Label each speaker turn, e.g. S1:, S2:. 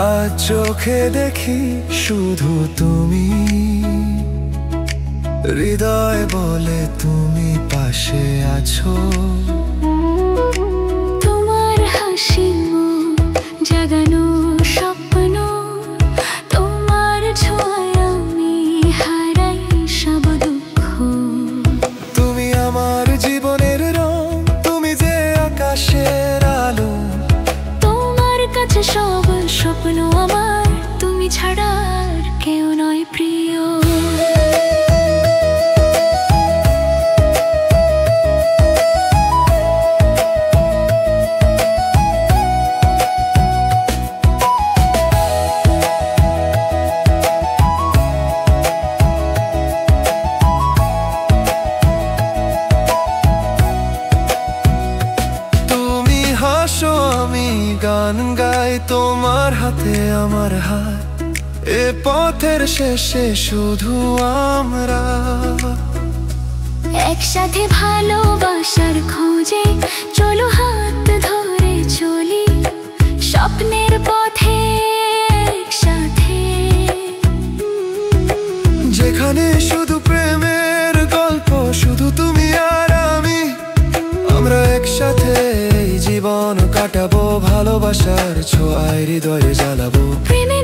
S1: আজ চোখে দেখি শুধু তুমি, হৃদয় বলে তুমি পাশে আছো।
S2: তোমার হাসি জাগানো স্বপ্ন, তোমার ছোঁয়ায় আমি হারাই সব দুঃখ।
S1: তুমি আমার জীবনের রং, তুমি যে আকাশের আলো।
S2: তোমার কাছে সব স্বপ্ন আমার, তুমি ছাড়া আর কেউ নয় প্রিয়।
S1: তুমি হাসো আমি গান গাই, তোমার হাতে আমার হাত, এ পথের শেষে শুধু আমরা।
S2: একসাথে ভালোবাসার খোঁজে চলো হাত ধরে চলি, স্বপ্নের পথে একসাথে।
S1: যেখানে শুধু প্রেমের গল্প, শুধু তুমি আর আমি, আমরা একসাথে এই জীবন কাটাবো। ভালোবাসার ছোঁয়ায় হৃদয়ে জ্বালাবো।
S2: প্রেমে